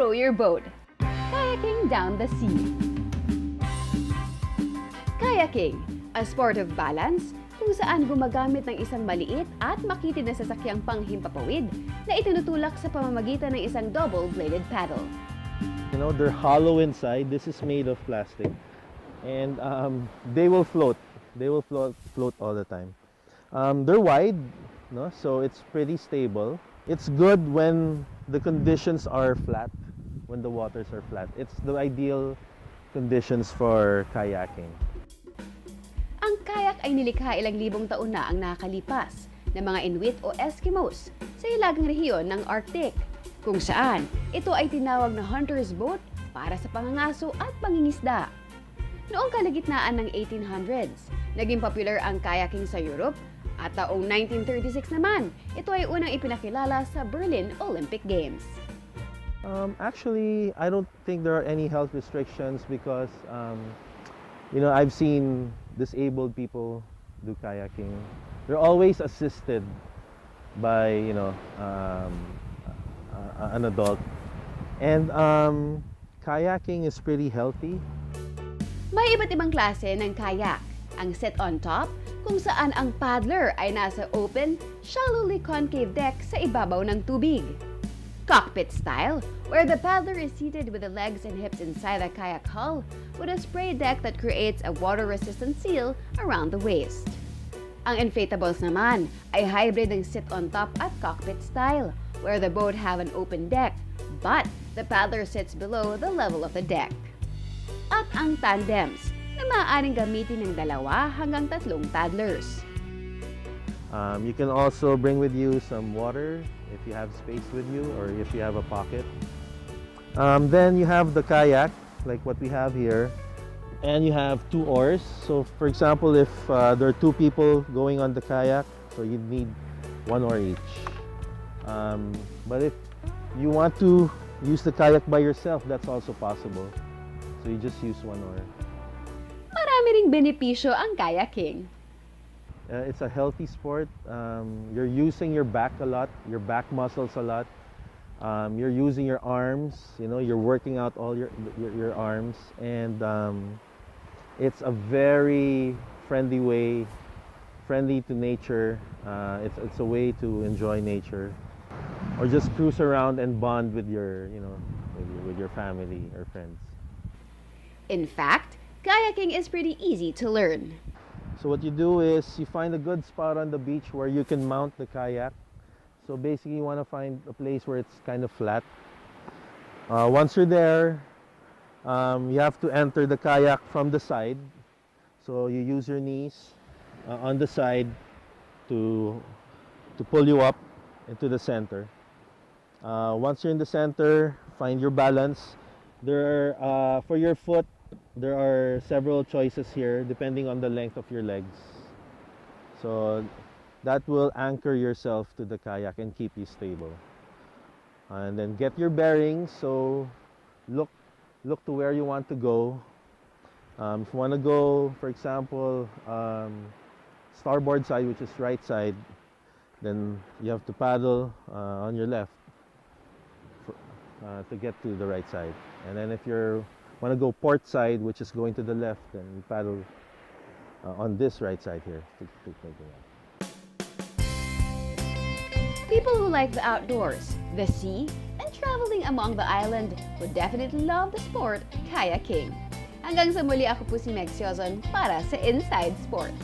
row your boat. Kayaking down the sea. Kayaking, a sport of balance kung saan gumagamit ng isang maliit at makitid na sasakyang panghimpapawid na itinutulak sa pamamagitan ng isang double-bladed paddle. You know, they're hollow inside. This is made of plastic. And they will float. They will float all the time. They're wide, no? So it's pretty stable. It's good when the conditions are flat, when the waters are flat. It's the ideal conditions for kayaking. Ang kayak ay nilikha ilang libong taon na ang nakakalipas ng mga Inuit o Eskimos sa hilagang rehiyon ng Arctic, kung saan ito ay tinawag na hunter's boat para sa pangangaso at pangingisda. Noong kalagitnaan ng 1800s, naging popular ang kayaking sa Europe at taong 1936 naman, ito ay unang ipinakilala sa Berlin Olympic Games. Actually, I don't think there are any health restrictions because you know, I've seen disabled people do kayaking. They're always assisted by, you know, an adult. And kayaking is pretty healthy. May iba't ibang klase ng kayak. Ang set on top, kung saan ang paddler ay nasa open, shallowly concave deck sa ibabaw ng tubig. Cockpit style, where the paddler is seated with the legs and hips inside the kayak hull with a spray deck that creates a water-resistant seal around the waist. Ang inflatables naman ay hybrid ng sit-on-top at cockpit style, where the boat have an open deck, but the paddler sits below the level of the deck. At ang tandems, na maaaring gamitin ng 2 hanggang 3 paddlers. You can also bring with you some water if you have space with you or if you have a pocket. Then you have the kayak, like what we have here, and you have 2 oars. So for example, if there are 2 people going on the kayak, so you need 1 oar each. But if you want to use the kayak by yourself, that's also possible. So you just use 1 oar. Marami ring benepisyo ang kayaking. It's a healthy sport. You're using your back a lot, your back muscles a lot. You're using your arms, you know, you're working out all your arms. And it's a very friendly way, friendly to nature. It's a way to enjoy nature. Or just cruise around and bond with your, you know, with your family or friends. In fact, kayaking is pretty easy to learn. So what you do is you find a good spot on the beach where you can mount the kayak. So basically you want to find a place where it's kind of flat. Once you're there, you have to enter the kayak from the side. So you use your knees on the side to pull you up into the center. Once you're in the center, find your balance. There are, for your foot, there are several choices here depending on the length of your legs. So that will anchor yourself to the kayak and keep you stable. And then get your bearings. So look to where you want to go. If you want to go, for example, starboard side, which is right side, then you have to paddle on your left to get to the right side. And then if you want to go port side, which is going to the left, then you paddle on this right side here. People who like the outdoors, the sea, and traveling among the island would definitely love the sport kayaking. Hanggang sa muli, ako po si Meg Siozon para sa Inside Sports.